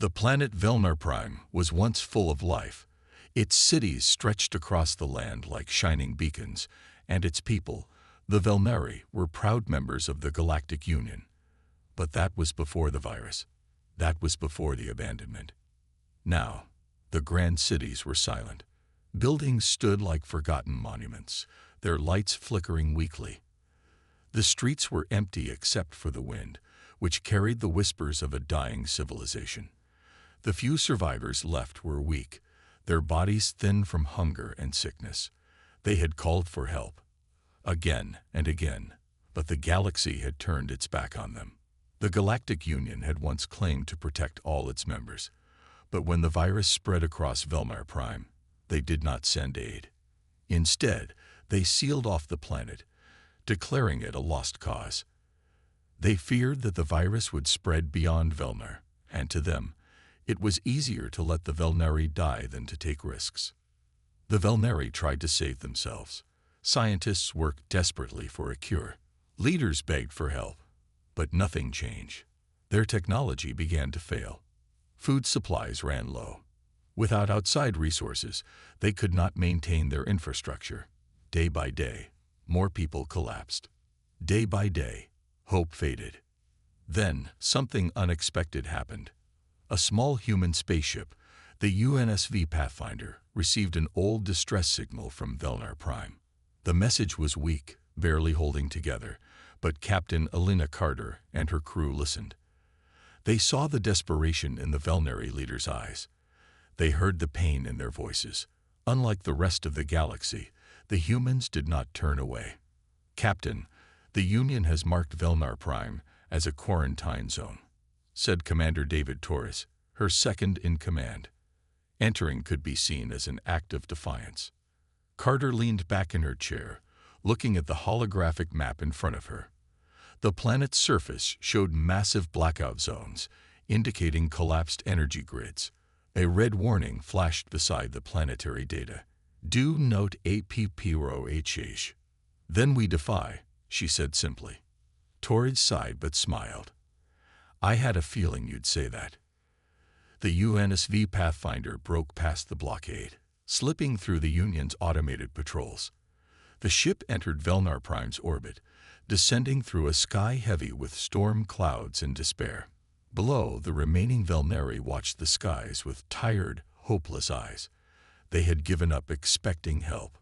The planet Velnar Prime was once full of life. Its cities stretched across the land like shining beacons, and its people, the Velnari, were proud members of the Galactic Union. But that was before the virus. That was before the abandonment. Now, the grand cities were silent. Buildings stood like forgotten monuments, their lights flickering weakly. The streets were empty except for the wind, which carried the whispers of a dying civilization. The few survivors left were weak, their bodies thin from hunger and sickness. They had called for help, again and again, but the galaxy had turned its back on them. The Galactic Union had once claimed to protect all its members, but when the virus spread across Velnar Prime, they did not send aid. Instead, they sealed off the planet, declaring it a lost cause. They feared that the virus would spread beyond Velnar, and to them, it was easier to let the Velnari die than to take risks. The Velnari tried to save themselves. Scientists worked desperately for a cure. Leaders begged for help, but nothing changed. Their technology began to fail. Food supplies ran low. Without outside resources, they could not maintain their infrastructure. Day by day, more people collapsed. Day by day, hope faded. Then, something unexpected happened. A small human spaceship, the UNSV Pathfinder, received an old distress signal from Velnar Prime. The message was weak, barely holding together, but Captain Alina Carter and her crew listened. They saw the desperation in the Velnari leaders' eyes. They heard the pain in their voices. Unlike the rest of the galaxy, the humans did not turn away. "Captain, the Union has marked Velnar Prime as a quarantine zone," said Commander David Torres, her second in command. Entering could be seen as an act of defiance. Carter leaned back in her chair, looking at the holographic map in front of her. The planet's surface showed massive blackout zones, indicating collapsed energy grids. A red warning flashed beside the planetary data. "Do note APPROHH. Then we defy," she said simply. Torres sighed but smiled. "I had a feeling you'd say that." The UNSV Pathfinder broke past the blockade, slipping through the Union's automated patrols. The ship entered Velnar Prime's orbit, descending through a sky heavy with storm clouds and despair. Below, the remaining Velnari watched the skies with tired, hopeless eyes. They had given up expecting help.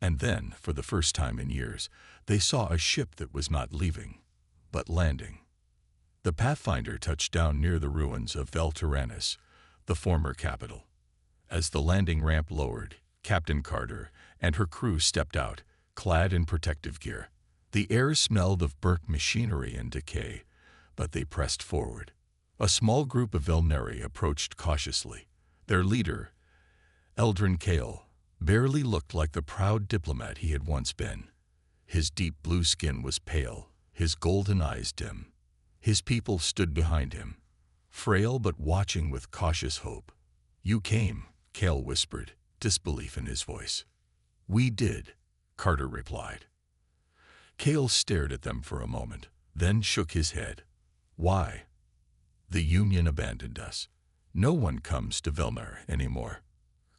And then, for the first time in years, they saw a ship that was not leaving, but landing. The Pathfinder touched down near the ruins of Vel Tyrannus, the former capital. As the landing ramp lowered, Captain Carter and her crew stepped out, clad in protective gear. The air smelled of burnt machinery and decay, but they pressed forward. A small group of Velnari approached cautiously. Their leader, Eldrin Kale, barely looked like the proud diplomat he had once been. His deep blue skin was pale, his golden eyes dim. His people stood behind him, frail but watching with cautious hope. "You came," Kale whispered, disbelief in his voice. "We did," Carter replied. Kale stared at them for a moment, then shook his head. "Why?" "The Union abandoned us. No one comes to Velnar anymore."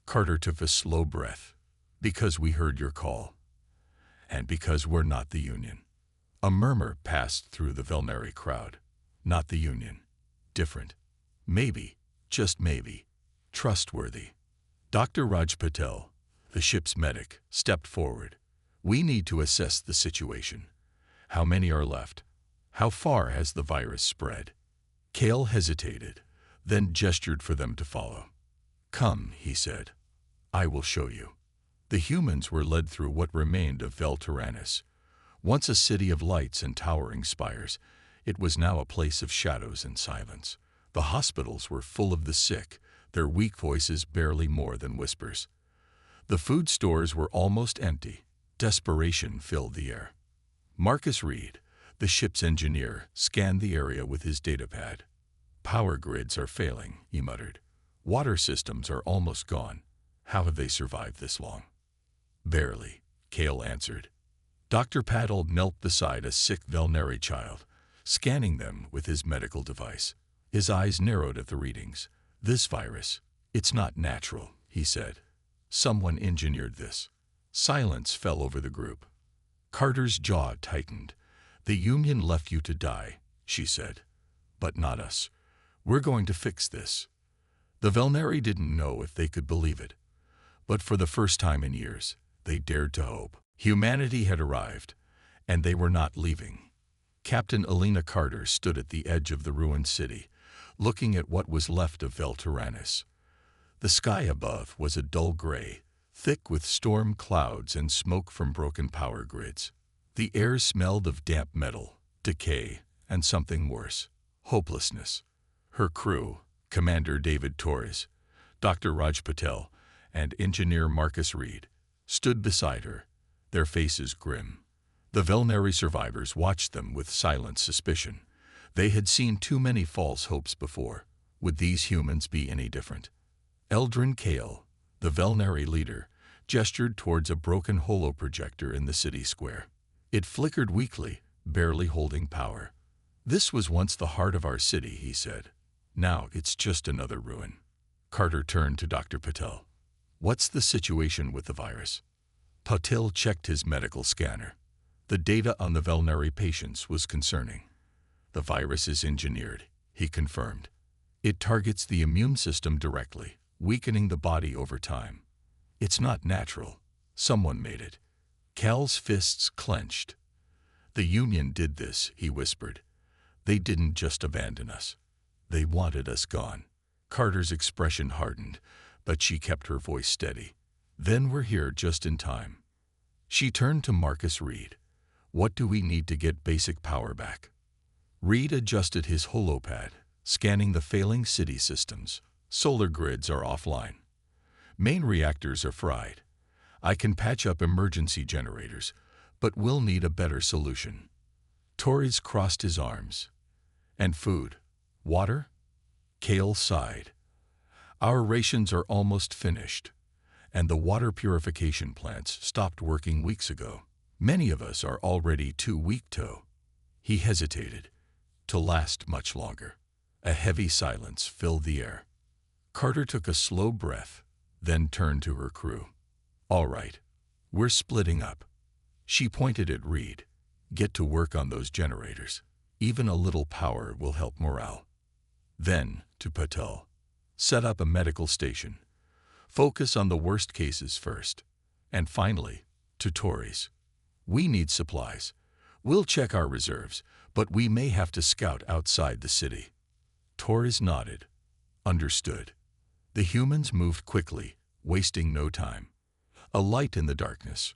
Carter took a slow breath. "Because we heard your call. And because we're not the Union." A murmur passed through the Velnari crowd. "Not the Union. Different. Maybe, just maybe, trustworthy." Dr. Raj Patel, the ship's medic, stepped forward. "We need to assess the situation. How many are left? How far has the virus spread?" Kale hesitated, then gestured for them to follow. "Come," he said. "I will show you." The humans were led through what remained of Vel Tyrannus. Once a city of lights and towering spires, it was now a place of shadows and silence. The hospitals were full of the sick, their weak voices barely more than whispers. The food stores were almost empty. Desperation filled the air. Marcus Reed, the ship's engineer, scanned the area with his datapad. "Power grids are failing," he muttered. "Water systems are almost gone. How have they survived this long?" "Barely," Kale answered. Dr. Paddle knelt beside a sick Velnari child, scanning them with his medical device. His eyes narrowed at the readings. "This virus, it's not natural," he said. "Someone engineered this." Silence fell over the group. Carter's jaw tightened. "The Union left you to die," she said. "But not us. We're going to fix this." The Velneri didn't know if they could believe it. But for the first time in years, they dared to hope. Humanity had arrived, and they were not leaving. Captain Elena Carter stood at the edge of the ruined city, looking at what was left of Vel Tyrannus. The sky above was a dull gray, thick with storm clouds and smoke from broken power grids. The air smelled of damp metal, decay, and something worse, hopelessness. Her crew, Commander David Torres, Dr. Raj Patel, and Engineer Marcus Reed, stood beside her, their faces grim. The Velneri survivors watched them with silent suspicion. They had seen too many false hopes before. Would these humans be any different? Eldrin Kale, the Velneri leader, gestured towards a broken holoprojector in the city square. It flickered weakly, barely holding power. "This was once the heart of our city," he said. "Now it's just another ruin." Carter turned to Dr. Patel. "What's the situation with the virus?" Patel checked his medical scanner. The data on the Velneri patients was concerning. "The virus is engineered," he confirmed. "It targets the immune system directly, weakening the body over time. It's not natural. Someone made it." Cal's fists clenched. "The Union did this," he whispered. "They didn't just abandon us. They wanted us gone." Carter's expression hardened, but she kept her voice steady. "Then we're here just in time." She turned to Marcus Reed. "What do we need to get basic power back?" Reed adjusted his holopad, scanning the failing city systems. "Solar grids are offline. Main reactors are fried. I can patch up emergency generators, but we'll need a better solution." Torres crossed his arms. "And food? Water?" Kale sighed. "Our rations are almost finished, and the water purification plants stopped working weeks ago. Many of us are already too weak to—" He hesitated. "To last much longer." A heavy silence filled the air. Carter took a slow breath, then turned to her crew. "All right, we're splitting up." She pointed at Reed. "Get to work on those generators. Even a little power will help morale." Then, to Patel, "Set up a medical station. Focus on the worst cases first." And finally, to Torres, "We need supplies. We'll check our reserves, but we may have to scout outside the city." Torres nodded. "Understood." The humans moved quickly, wasting no time. A light in the darkness.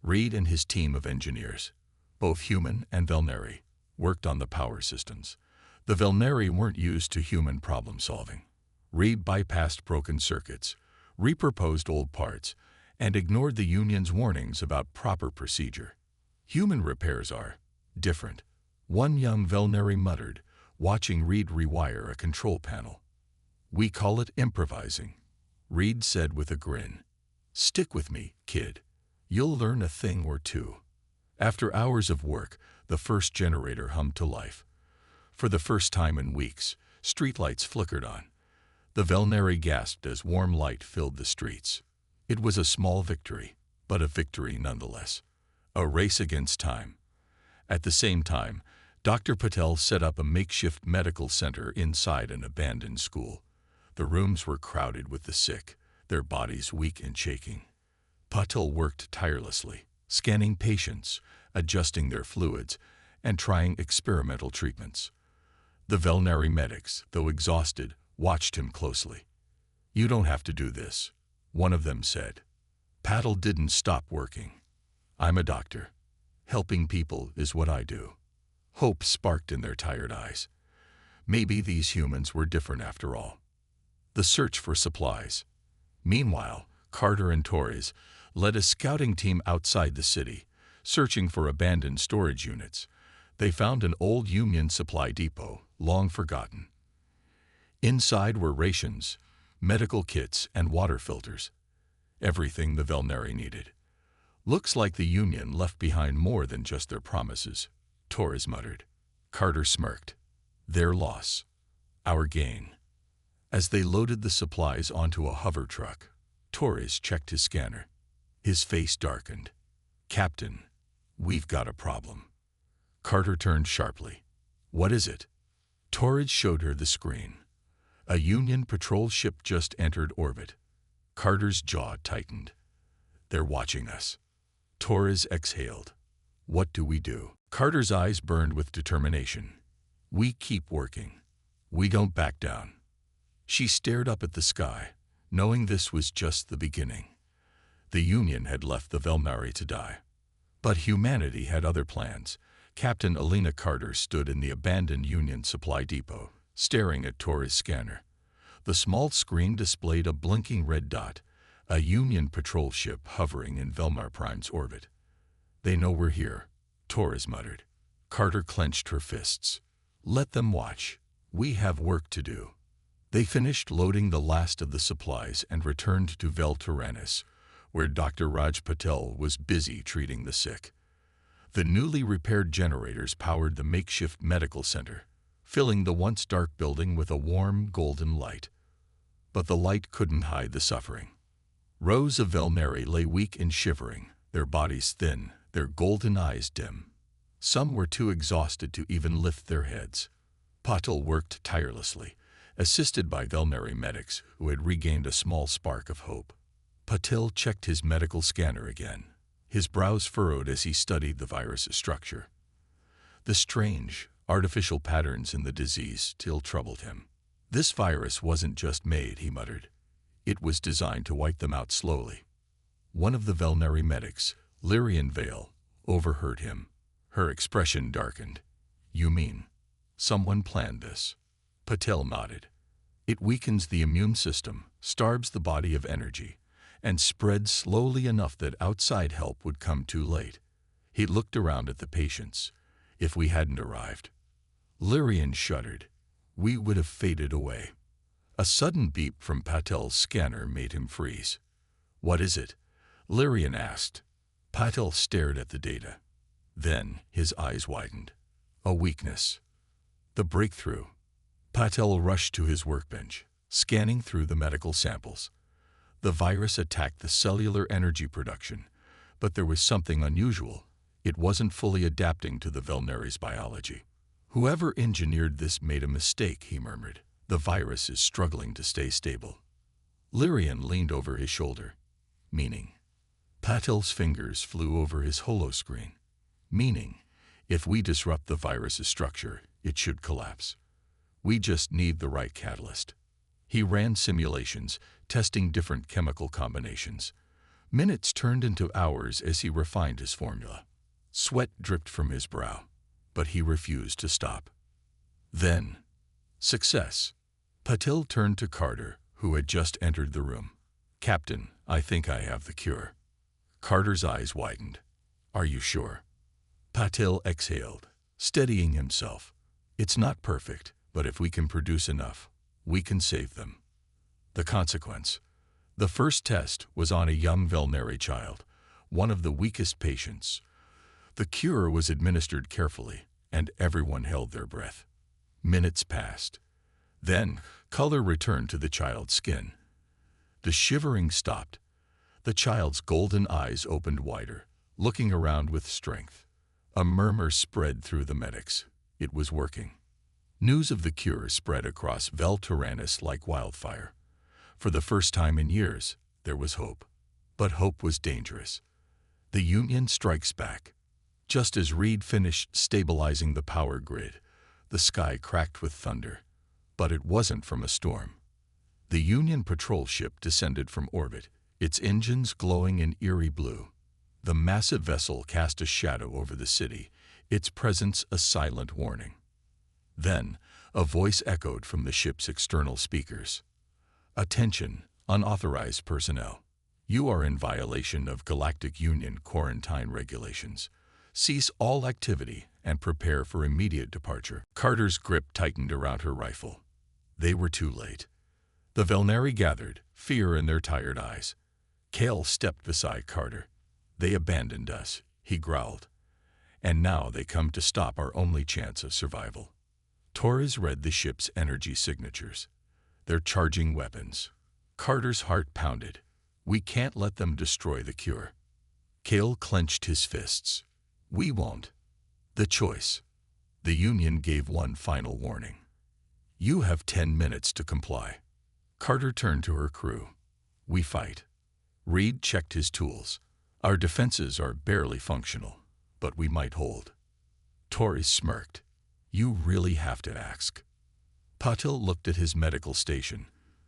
Reed and his team of engineers, both human and Velneri, worked on the power systems. The Velneri weren't used to human problem-solving. Reed bypassed broken circuits, repurposed old parts, and ignored the Union's warnings about proper procedure. "Human repairs are different," one young Velneri muttered, watching Reed rewire a control panel. "We call it improvising," Reed said with a grin. "Stick with me, kid. You'll learn a thing or two." After hours of work, the first generator hummed to life. For the first time in weeks, streetlights flickered on. The Velneri gasped as warm light filled the streets. It was a small victory, but a victory nonetheless. A race against time. At the same time, Dr. Patel set up a makeshift medical center inside an abandoned school. The rooms were crowded with the sick, their bodies weak and shaking. Patel worked tirelessly, scanning patients, adjusting their fluids, and trying experimental treatments. The Velneri medics, though exhausted, watched him closely. "You don't have to do this," one of them said. Patel didn't stop working. "I'm a doctor. Helping people is what I do." Hope sparked in their tired eyes. Maybe these humans were different after all. The search for supplies. Meanwhile, Carter and Torres led a scouting team outside the city, searching for abandoned storage units. They found an old Union supply depot, long forgotten. Inside were rations, medical kits, and water filters. Everything the Velneri needed. "Looks like the Union left behind more than just their promises," Torres muttered. Carter smirked. "Their loss. Our gain." As they loaded the supplies onto a hover truck, Torres checked his scanner. His face darkened. "Captain, we've got a problem." Carter turned sharply. "What is it?" Torres showed her the screen. A Union patrol ship just entered orbit. Carter's jaw tightened. "They're watching us." Torres exhaled. "What do we do?" Carter's eyes burned with determination. "We keep working. We don't back down." She stared up at the sky, knowing this was just the beginning. The Union had left the Velmari to die. But humanity had other plans. Captain Alina Carter stood in the abandoned Union supply depot, staring at Torres' scanner. The small screen displayed a blinking red dot, a Union patrol ship hovering in Velmar Prime's orbit. "They know we're here," Torres muttered. Carter clenched her fists. "Let them watch. We have work to do." They finished loading the last of the supplies and returned to Vel Tyrannus, where Dr. Raj Patel was busy treating the sick. The newly repaired generators powered the makeshift medical center, filling the once dark building with a warm, golden light. But the light couldn't hide the suffering. Rows of Velmari lay weak and shivering, their bodies thin, their golden eyes dim. Some were too exhausted to even lift their heads. Patel worked tirelessly, assisted by Velmari medics who had regained a small spark of hope. Patel checked his medical scanner again, his brows furrowed as he studied the virus's structure. The strange, artificial patterns in the disease still troubled him. "This virus wasn't just made," he muttered. "It was designed to wipe them out slowly." One of the Velmari medics, Lyrian Vale, overheard him. Her expression darkened. "You mean someone planned this?" Patel nodded. "It weakens the immune system, starves the body of energy, and spreads slowly enough that outside help would come too late." He looked around at the patients. "If we hadn't arrived." Lyrian shuddered. "We would have faded away." A sudden beep from Patel's scanner made him freeze. "What is it?" Lyrian asked. Patel stared at the data. Then his eyes widened. "A weakness." The breakthrough. Patel rushed to his workbench, scanning through the medical samples. The virus attacked the cellular energy production, but there was something unusual. It wasn't fully adapting to the Velmari's biology. "Whoever engineered this made a mistake," he murmured. "The virus is struggling to stay stable." Lyrian leaned over his shoulder. "Meaning?" Patel's fingers flew over his holoscreen. "Meaning, if we disrupt the virus's structure, it should collapse. We just need the right catalyst." He ran simulations, testing different chemical combinations. Minutes turned into hours as he refined his formula. Sweat dripped from his brow, but he refused to stop. Then, success. Patel turned to Carter, who had just entered the room. "Captain, I think I have the cure." Carter's eyes widened. "Are you sure?" Patel exhaled, steadying himself. "It's not perfect, but if we can produce enough, we can save them." The consequence. The first test was on a young Velmari child, one of the weakest patients. The cure was administered carefully, and everyone held their breath. Minutes passed. Then, color returned to the child's skin. The shivering stopped. The child's golden eyes opened wider, looking around with strength. A murmur spread through the medics. It was working. News of the cure spread across Vel Tyrannus like wildfire. For the first time in years, there was hope. But hope was dangerous. The Union strikes back. Just as Reed finished stabilizing the power grid, the sky cracked with thunder. But it wasn't from a storm. The Union patrol ship descended from orbit, its engines glowing in eerie blue. The massive vessel cast a shadow over the city, its presence a silent warning. Then, a voice echoed from the ship's external speakers. "Attention, unauthorized personnel. You are in violation of Galactic Union quarantine regulations. Cease all activity and prepare for immediate departure." Carter's grip tightened around her rifle. They were too late. The Velmari gathered, fear in their tired eyes. Kale stepped beside Carter. "They abandoned us," he growled. "And now they come to stop our only chance of survival." Torres read the ship's energy signatures. They're charging weapons. Carter's heart pounded. We can't let them destroy the cure. Cale clenched his fists. We won't. The choice. The Union gave one final warning. You have 10 minutes to comply. Carter turned to her crew. We fight. Reed checked his tools. Our defenses are barely functional, but we might hold. Torres smirked. You really have to ask. Patil looked at his medical station,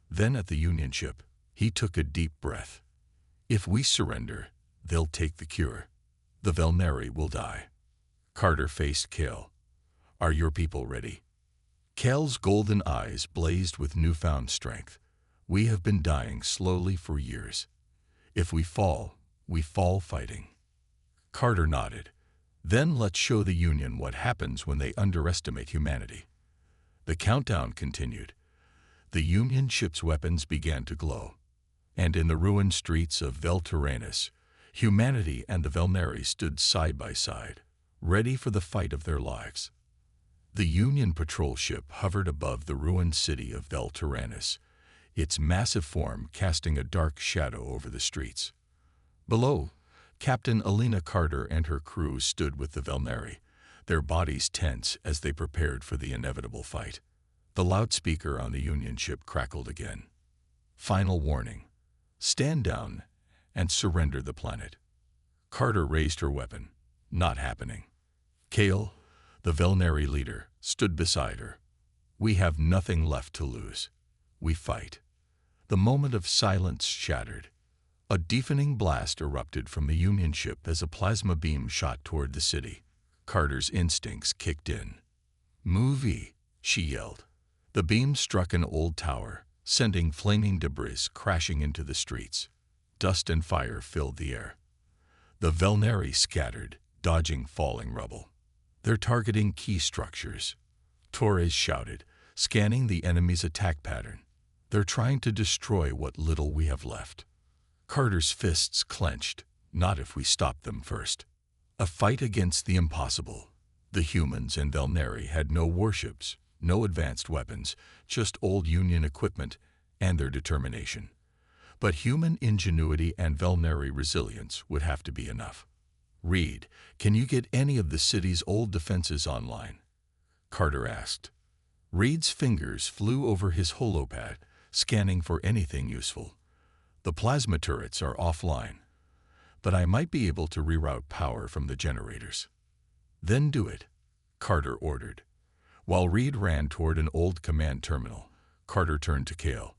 then at the Union ship. He took a deep breath. If we surrender, they'll take the cure. The Velneri will die. Carter faced Cale. Are your people ready? Cale's golden eyes blazed with newfound strength. We have been dying slowly for years. If we fall fighting. Carter nodded. Then let's show the Union what happens when they underestimate humanity. The countdown continued. The Union ship's weapons began to glow. And in the ruined streets of Velturanis, humanity and the Velneri stood side by side, ready for the fight of their lives. The Union patrol ship hovered above the ruined city of Velturanis, its massive form casting a dark shadow over the streets. Below, Captain Alina Carter and her crew stood with the Velneri, their bodies tense as they prepared for the inevitable fight. The loudspeaker on the Union ship crackled again. Final warning. Stand down and surrender the planet. Carter raised her weapon. Not happening. Cale, the Velneri leader, stood beside her. We have nothing left to lose. We fight. The moment of silence shattered. A deafening blast erupted from the Union ship as a plasma beam shot toward the city. Carter's instincts kicked in. Movie, she yelled. The beam struck an old tower, sending flaming debris crashing into the streets. Dust and fire filled the air. The Velneri scattered, dodging falling rubble. They're targeting key structures. Torres shouted, scanning the enemy's attack pattern. They're trying to destroy what little we have left. Carter's fists clenched. Not if we stop them first. A fight against the impossible. The humans and Velneri had no warships, no advanced weapons, just old Union equipment and their determination. But human ingenuity and Velneri resilience would have to be enough. Reed, can you get any of the city's old defenses online? Carter asked. Reed's fingers flew over his holopad, scanning for anything useful. The plasma turrets are offline, but I might be able to reroute power from the generators. Then do it, Carter ordered. While Reed ran toward an old command terminal, Carter turned to Cale.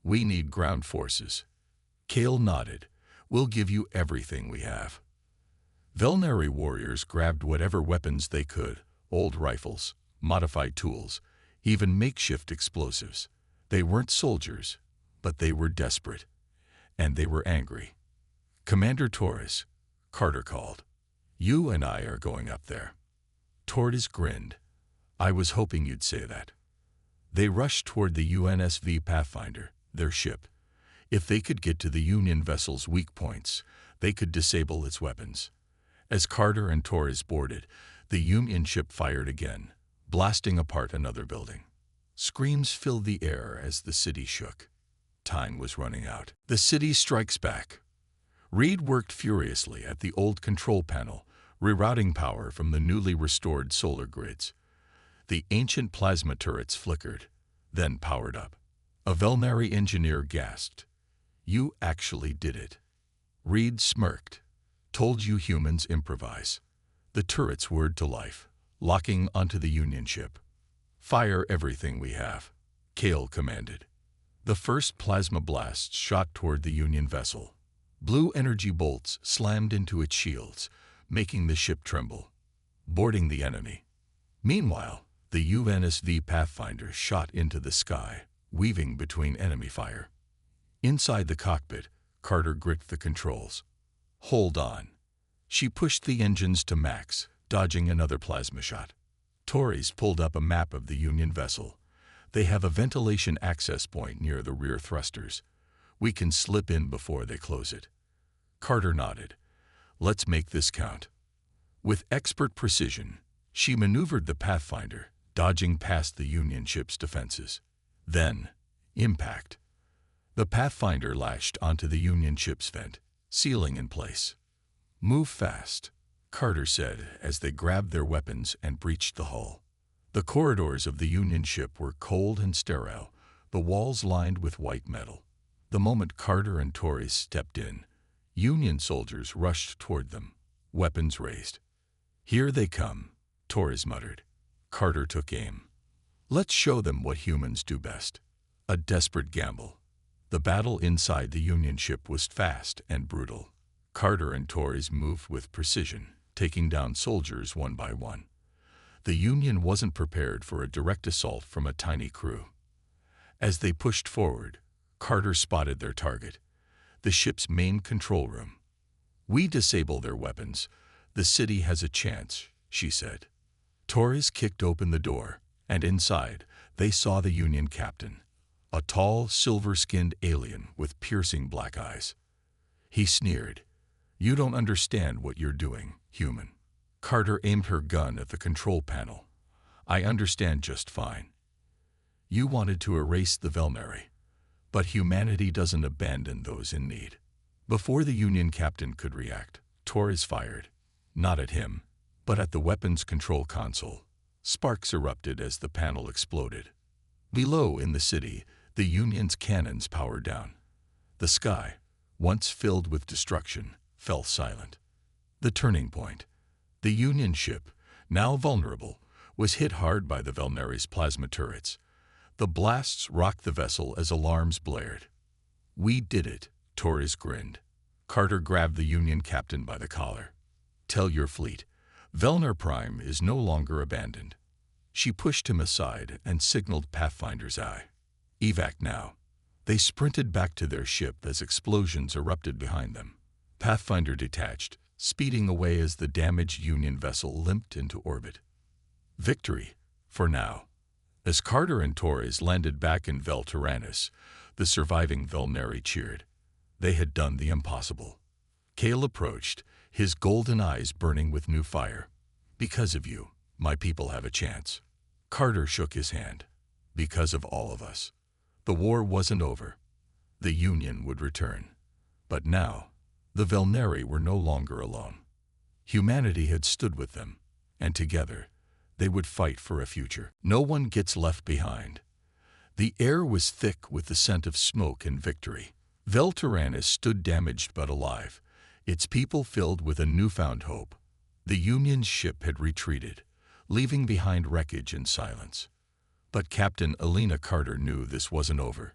We need ground forces. Cale nodded. We'll give you everything we have. Velneri warriors grabbed whatever weapons they could, old rifles, modified tools, even makeshift explosives. They weren't soldiers, but they were desperate. And they were angry. Commander Torres, Carter called. You and I are going up there. Torres grinned. I was hoping you'd say that. They rushed toward the UNSV Pathfinder, their ship. If they could get to the Union vessel's weak points, they could disable its weapons. As Carter and Torres boarded, the Union ship fired again, blasting apart another building. Screams filled the air as the city shook. Time was running out. The city strikes back. Reed worked furiously at the old control panel, rerouting power from the newly restored solar grids. The ancient plasma turrets flickered, then powered up. A Velneri engineer gasped. You actually did it. Reed smirked. Told you humans improvise. The turrets whirred to life, locking onto the Union ship. Fire everything we have, Cale commanded. The first plasma blasts shot toward the Union vessel. Blue energy bolts slammed into its shields, making the ship tremble, boarding the enemy. Meanwhile, the UNSV Pathfinder shot into the sky, weaving between enemy fire. Inside the cockpit, Carter gripped the controls. Hold on. She pushed the engines to max, dodging another plasma shot. Torres pulled up a map of the Union vessel. They have a ventilation access point near the rear thrusters. We can slip in before they close it. Carter nodded. Let's make this count. With expert precision, she maneuvered the Pathfinder, dodging past the Union ship's defenses. Then, Impact. The Pathfinder lashed onto the Union ship's vent, sealing in place. "Move fast," Carter said as they grabbed their weapons and breached the hull. The corridors of the Union ship were cold and sterile, the walls lined with white metal. The moment Carter and Torres stepped in, Union soldiers rushed toward them, weapons raised. "Here they come," Torres muttered. Carter took aim. "Let's show them what humans do best." A desperate gamble. The battle inside the Union ship was fast and brutal. Carter and Torres moved with precision, taking down soldiers one by one. The Union wasn't prepared for a direct assault from a tiny crew. As they pushed forward, Carter spotted their target, the ship's main control room. "We disable their weapons. The city has a chance," she said. Torres kicked open the door, and inside, they saw the Union captain, a tall, silver-skinned alien with piercing black eyes. He sneered. "You don't understand what you're doing, human." Carter aimed her gun at the control panel. "I understand just fine. You wanted to erase the Velmeri, but humanity doesn't abandon those in need." Before the Union captain could react, Torres fired, not at him, but at the weapons control console. Sparks erupted as the panel exploded. Below in the city, the Union's cannons powered down. The sky, once filled with destruction, fell silent. The turning point. The Union ship, now vulnerable, was hit hard by the Velmeri's plasma turrets. The blasts rocked the vessel as alarms blared. "We did it," Torres grinned. Carter grabbed the Union captain by the collar. "Tell your fleet, Velner Prime is no longer abandoned." She pushed him aside and signaled Pathfinder's eye. "Evac now." They sprinted back to their ship as explosions erupted behind them. Pathfinder detached, speeding away as the damaged Union vessel limped into orbit. Victory, for now. As Carter and Torres landed back in Vel Tyrannus, the surviving Velmeri cheered. They had done the impossible. Kale approached, his golden eyes burning with new fire. "Because of you, my people have a chance." Carter shook his hand. "Because of all of us." The war wasn't over. The Union would return. But now, the Velmeri were no longer alone. Humanity had stood with them, and together, they would fight for a future. No one gets left behind. The air was thick with the scent of smoke and victory. Vel Tyrannus stood damaged but alive, its people filled with a newfound hope. The Union's ship had retreated, leaving behind wreckage and silence. But Captain Alina Carter knew this wasn't over.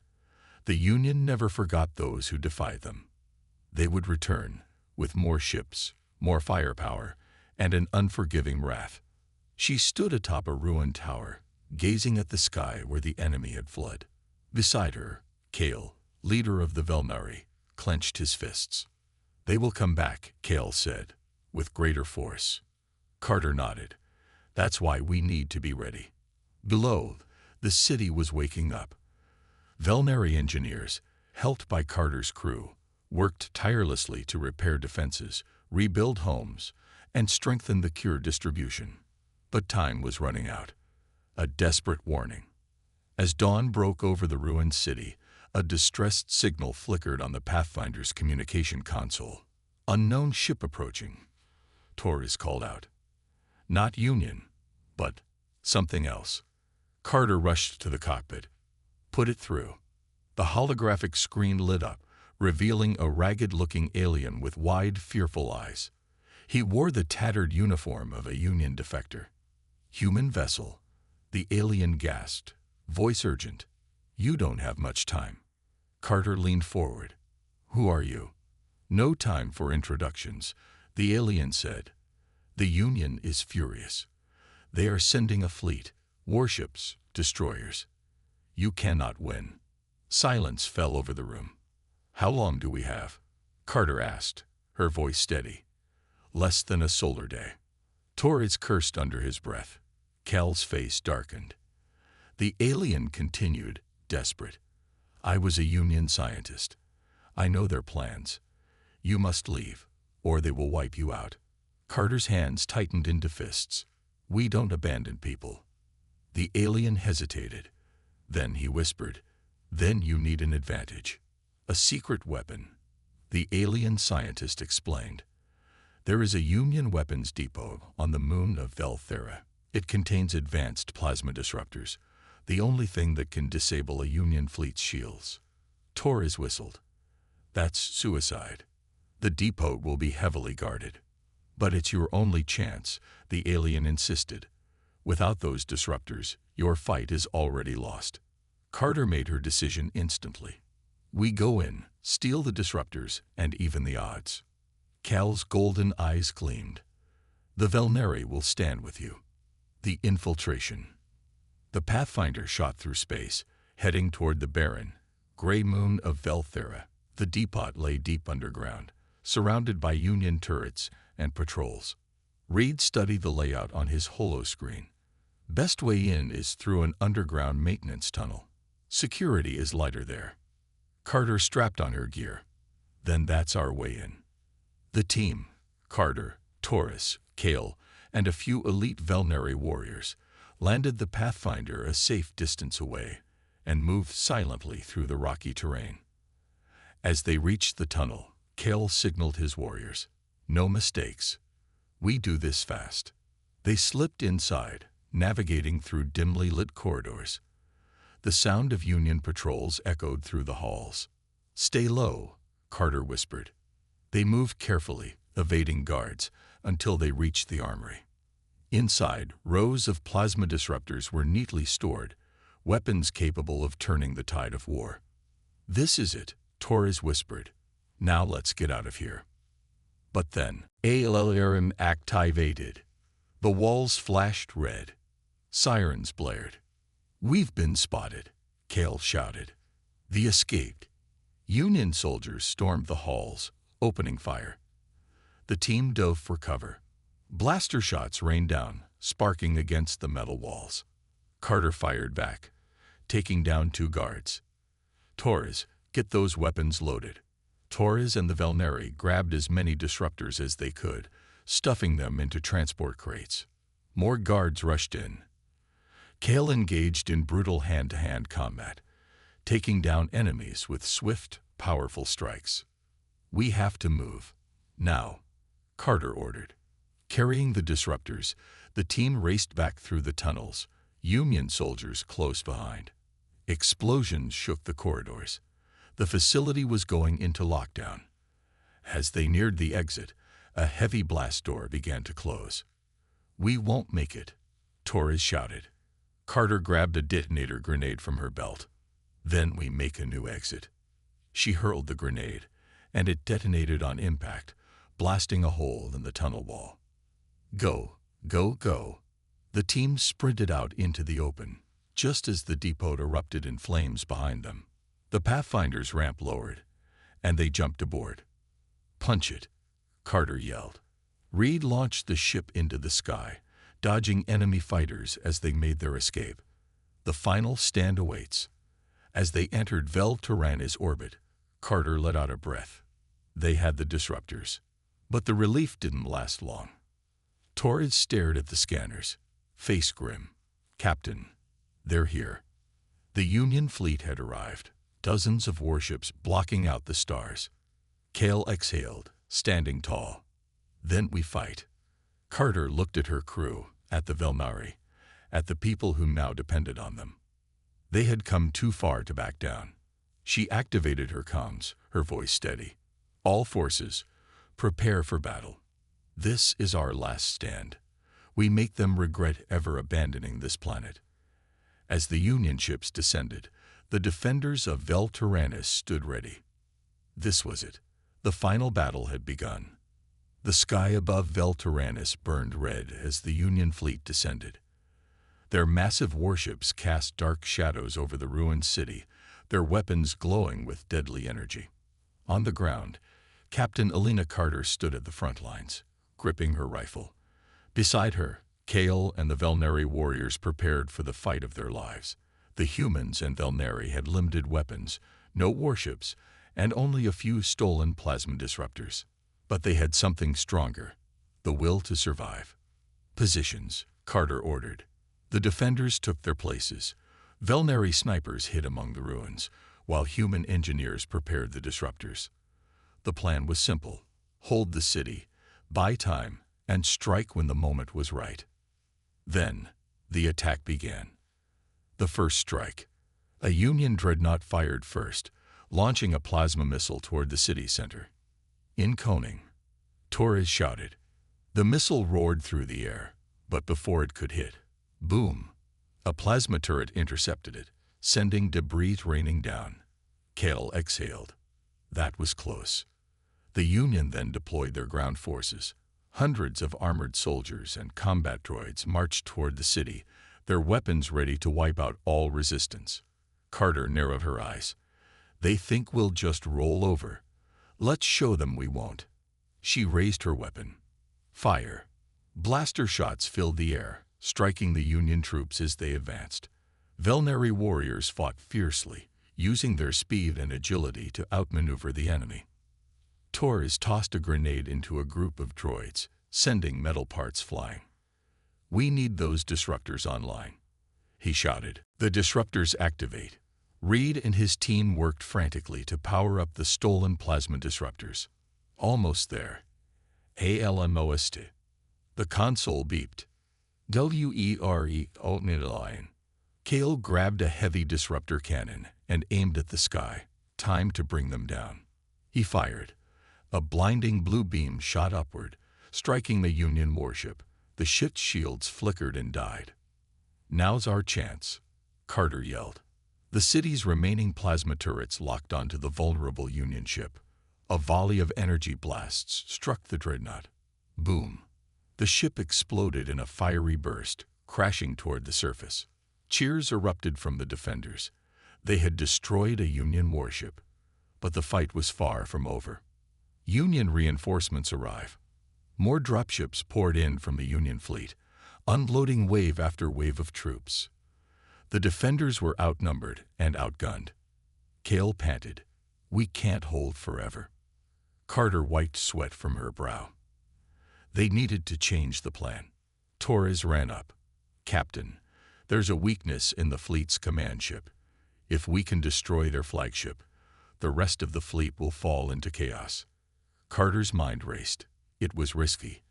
The Union never forgot those who defied them. They would return, with more ships, more firepower, and an unforgiving wrath. She stood atop a ruined tower, gazing at the sky where the enemy had fled. Beside her, Kale, leader of the Velmeri, clenched his fists. "They will come back," Kale said, "with greater force." Carter nodded. "That's why we need to be ready." Below, the city was waking up. Velmeri engineers, helped by Carter's crew, worked tirelessly to repair defenses, rebuild homes, and strengthen the cure distribution. But time was running out. A desperate warning. As dawn broke over the ruined city, a distressed signal flickered on the Pathfinder's communication console. "Unknown ship approaching," Torres called out. Not Union, but something else. Carter rushed to the cockpit. "Put it through." The holographic screen lit up, revealing a ragged-looking alien with wide, fearful eyes. He wore the tattered uniform of a Union defector. "Human vessel," the alien gasped, voice urgent. "You don't have much time." Carter leaned forward. "Who are you?" "No time for introductions," the alien said. "The Union is furious. They are sending a fleet, warships, destroyers. You cannot win." Silence fell over the room. "How long do we have?" Carter asked, her voice steady. "Less than a solar day." Torres cursed under his breath. Cal's face darkened. The alien continued, desperate. "I was a Union scientist. I know their plans. You must leave, or they will wipe you out." Carter's hands tightened into fists. "We don't abandon people." The alien hesitated. Then he whispered, Then you need an advantage. A secret weapon, the alien scientist explained. There is a Union weapons depot on the moon of Velthera. It contains advanced plasma disruptors, the only thing that can disable a Union fleet's shields. Torres whistled. That's suicide. The depot will be heavily guarded. But it's your only chance, the alien insisted. Without those disruptors, your fight is already lost. Carter made her decision instantly. We go in, steal the disruptors, and even the odds. Cal's golden eyes gleamed. The Velneri will stand with you. The infiltration. The Pathfinder shot through space, heading toward the barren, gray moon of Velthera. The depot lay deep underground, surrounded by Union turrets and patrols. Reed studied the layout on his holoscreen. Best way in is through an underground maintenance tunnel. Security is lighter there. Carter strapped on her gear. Then that's our way in. The team, Carter, Taurus, Kale, and a few elite Velneri warriors, landed the Pathfinder a safe distance away and moved silently through the rocky terrain. As they reached the tunnel, Kale signaled his warriors. No mistakes. We do this fast. They slipped inside, navigating through dimly lit corridors. The sound of Union patrols echoed through the halls. Stay low, Carter whispered. They moved carefully, evading guards, until they reached the armory. Inside, rows of plasma disruptors were neatly stored, weapons capable of turning the tide of war. This is it, Torres whispered. Now let's get out of here. But then, alarm activated. The walls flashed red. Sirens blared. We've been spotted, Kale shouted. The escaped. Union soldiers stormed the halls, opening fire. The team dove for cover. Blaster shots rained down, sparking against the metal walls. Carter fired back, taking down 2 guards. Torres, get those weapons loaded. Torres and the Velneri grabbed as many disruptors as they could, stuffing them into transport crates. More guards rushed in. Kale engaged in brutal hand-to-hand combat, taking down enemies with swift, powerful strikes. We have to move. Now, Carter ordered. Carrying the disruptors, the team raced back through the tunnels, Union soldiers close behind. Explosions shook the corridors. The facility was going into lockdown. As they neared the exit, a heavy blast door began to close. We won't make it, Torres shouted. Carter grabbed a detonator grenade from her belt. Then we make a new exit. She hurled the grenade, and it detonated on impact, blasting a hole in the tunnel wall. Go, go, go. The team sprinted out into the open, just as the depot erupted in flames behind them. The Pathfinder's ramp lowered, and they jumped aboard. Punch it, Carter yelled. Reed launched the ship into the sky, dodging enemy fighters as they made their escape. The final stand awaits. As they entered Velterana's orbit, Carter let out a breath. They had the disruptors. But the relief didn't last long. Torres stared at the scanners, face grim. Captain, they're here. The Union fleet had arrived, dozens of warships blocking out the stars. Kale exhaled, standing tall. Then we fight. Carter looked at her crew, at the Velnari, at the people who now depended on them. They had come too far to back down. She activated her comms, her voice steady. All forces, prepare for battle. This is our last stand. We make them regret ever abandoning this planet. As the Union ships descended, the defenders of Velterana stood ready. This was it. The final battle had begun. The sky above Velterana burned red as the Union fleet descended. Their massive warships cast dark shadows over the ruined city, their weapons glowing with deadly energy. On the ground, Captain Elena Carter stood at the front lines, gripping her rifle. Beside her, Kale and the Velneri warriors prepared for the fight of their lives. The humans and Velneri had limited weapons, no warships, and only a few stolen plasma disruptors. But they had something stronger, the will to survive. Positions, Carter ordered. The defenders took their places, Velnari snipers hid among the ruins, while human engineers prepared the disruptors. The plan was simple: hold the city, buy time, and strike when the moment was right. Then, the attack began. The first strike. A Union dreadnought fired first, launching a plasma missile toward the city center. In Koning, Torres shouted. The missile roared through the air, but before it could hit, boom! A plasma turret intercepted it, sending debris raining down. Kale exhaled. That was close. The Union then deployed their ground forces. Hundreds of armored soldiers and combat droids marched toward the city, their weapons ready to wipe out all resistance. Carter narrowed her eyes. They think we'll just roll over. Let's show them we won't. She raised her weapon. Fire. Blaster shots filled the air, striking the Union troops as they advanced. Velnari warriors fought fiercely, using their speed and agility to outmaneuver the enemy. Torres tossed a grenade into a group of droids, sending metal parts flying. We need those disruptors online, he shouted. The disruptors activate. Reed and his team worked frantically to power up the stolen plasma disruptors. Almost there. ALMOST. The console beeped. WERE. Kale grabbed a heavy disruptor cannon and aimed at the sky. Time to bring them down. He fired. A blinding blue beam shot upward, striking the Union warship. The ship's shields flickered and died. Now's our chance, Carter yelled. The city's remaining plasma turrets locked onto the vulnerable Union ship. A volley of energy blasts struck the dreadnought. Boom! The ship exploded in a fiery burst, crashing toward the surface. Cheers erupted from the defenders. They had destroyed a Union warship. But the fight was far from over. Union reinforcements arrive. More dropships poured in from the Union fleet, unloading wave after wave of troops. The defenders were outnumbered and outgunned. Kale panted. We can't hold forever. Carter wiped sweat from her brow. They needed to change the plan. Torres ran up. Captain, there's a weakness in the fleet's command ship. If we can destroy their flagship, the rest of the fleet will fall into chaos. Carter's mind raced. It was risky,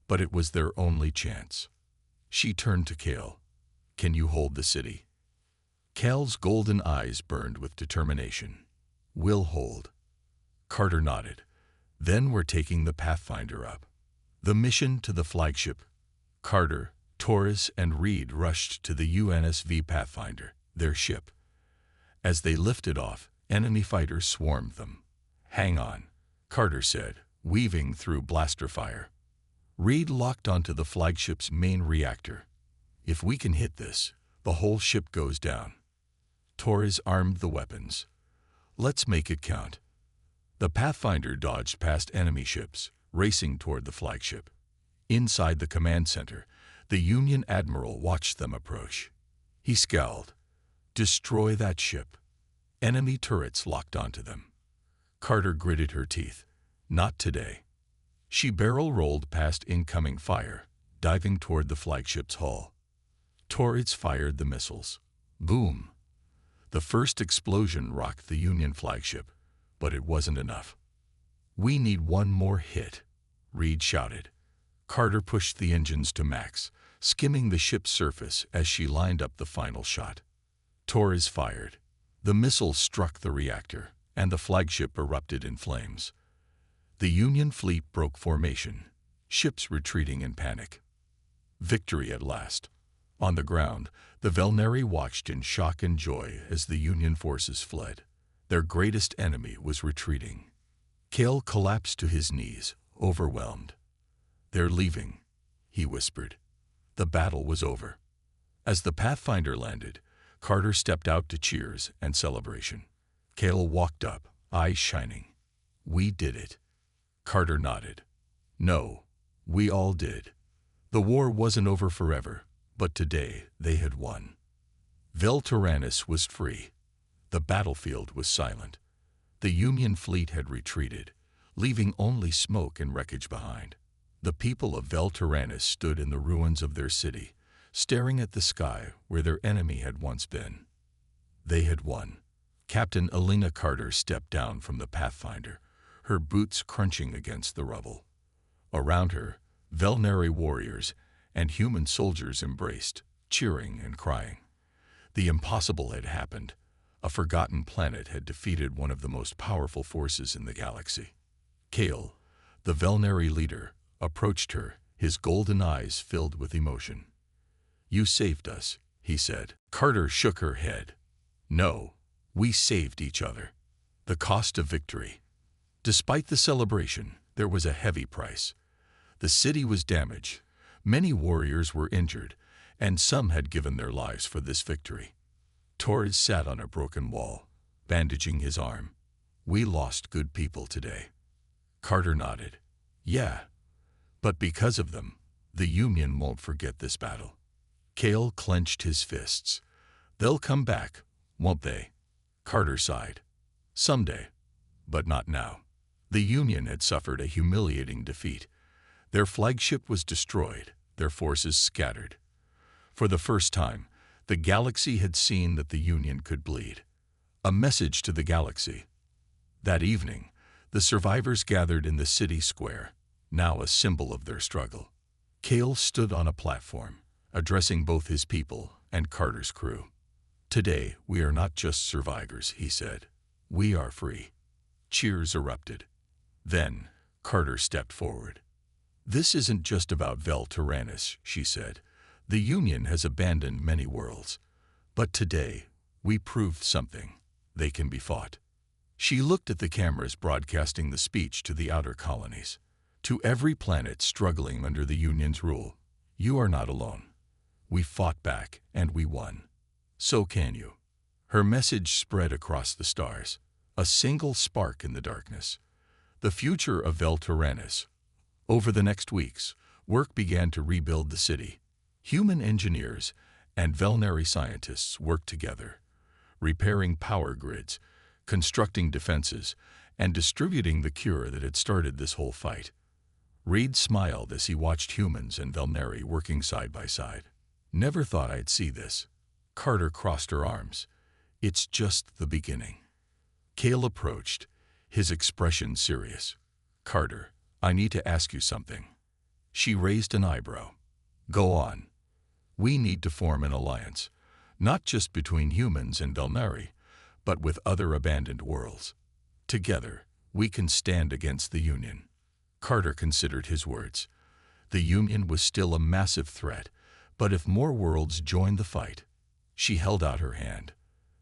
but it was their only chance. She turned to Kale. Can you hold the city? Kale's golden eyes burned with determination. We'll hold. Carter nodded. Then we're taking the Pathfinder up. The mission to the flagship. Carter, Torres, and Reed rushed to the UNSV Pathfinder, their ship. As they lifted off, enemy fighters swarmed them. Hang on, Carter said, weaving through blaster fire. Reed locked onto the flagship's main reactor. If we can hit this, the whole ship goes down. Torres armed the weapons. Let's make it count. The Pathfinder dodged past enemy ships, racing toward the flagship. Inside the command center, the Union admiral watched them approach. He scowled. Destroy that ship. Enemy turrets locked onto them. Carter gritted her teeth. Not today. She barrel-rolled past incoming fire, diving toward the flagship's hull. Torres fired the missiles. Boom! The first explosion rocked the Union flagship, but it wasn't enough. We need one more hit, Reed shouted. Carter pushed the engines to max, skimming the ship's surface as she lined up the final shot. Torres fired. The missile struck the reactor, and the flagship erupted in flames. The Union fleet broke formation, ships retreating in panic. Victory at last. On the ground, the Velnari watched in shock and joy as the Union forces fled. Their greatest enemy was retreating. Kale collapsed to his knees, overwhelmed. They're leaving, he whispered. The battle was over. As the Pathfinder landed, Carter stepped out to cheers and celebration. Kale walked up, eyes shining. We did it. Carter nodded. No, we all did. The war wasn't over forever, but today they had won. Vel Tyrannus was free. The battlefield was silent. The Union fleet had retreated, leaving only smoke and wreckage behind. The people of Vel Tyrannus stood in the ruins of their city, staring at the sky where their enemy had once been. They had won. Captain Elena Carter stepped down from the Pathfinder, her boots crunching against the rubble. Around her, Velnari warriors and human soldiers embraced, cheering and crying. The impossible had happened. A forgotten planet had defeated one of the most powerful forces in the galaxy. Kale, the Velnari leader, approached her, his golden eyes filled with emotion. "You saved us," he said. Carter shook her head. "No, we saved each other." The cost of victory. Despite the celebration, there was a heavy price. The city was damaged, many warriors were injured, and some had given their lives for this victory. Torres sat on a broken wall, bandaging his arm. "We lost good people today." Carter nodded. "Yeah, but because of them, the Union won't forget this battle." Kale clenched his fists. "They'll come back, won't they?" Carter sighed. "Someday, but not now." The Union had suffered a humiliating defeat. Their flagship was destroyed, their forces scattered. For the first time, the galaxy had seen that the Union could bleed. A message to the galaxy. That evening, the survivors gathered in the city square, now a symbol of their struggle. Kale stood on a platform, addressing both his people and Carter's crew. "Today, we are not just survivors," he said. "We are free." Cheers erupted. Then, Carter stepped forward. "This isn't just about Vel Tyrannus," she said. "The Union has abandoned many worlds. But today, we proved something. They can be fought." She looked at the cameras broadcasting the speech to the outer colonies. "To every planet struggling under the Union's rule, you are not alone. We fought back, and we won. So can you." Her message spread across the stars, a single spark in the darkness. The future of Vel Tyrannus. Over the next weeks, work began to rebuild the city. Human engineers and Velnari scientists worked together, repairing power grids, constructing defenses, and distributing the cure that had started this whole fight. Reed smiled as he watched humans and Velnari working side by side. "Never thought I'd see this." Carter crossed her arms. "It's just the beginning." Kale approached, his expression serious. "Carter, I need to ask you something." She raised an eyebrow. "Go on." "We need to form an alliance, not just between humans and Velnari, but with other abandoned worlds. Together, we can stand against the Union." Carter considered his words. The Union was still a massive threat, but if more worlds joined the fight. She held out her hand.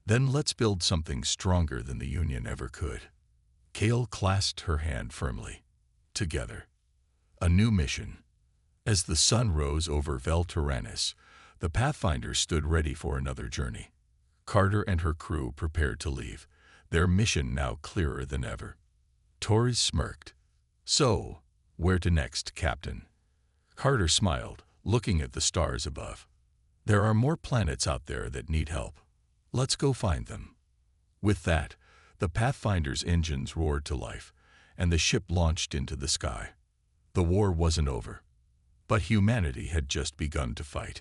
"Then let's build something stronger than the Union ever could." Kale clasped her hand firmly. Together. A new mission. As the sun rose over Vel Tyrannus, the Pathfinder stood ready for another journey. Carter and her crew prepared to leave, their mission now clearer than ever. Torres smirked. "So, where to next, Captain?" Carter smiled, looking at the stars above. "There are more planets out there that need help. Let's go find them." With that, the Pathfinder's engines roared to life, and the ship launched into the sky. The war wasn't over, but humanity had just begun to fight.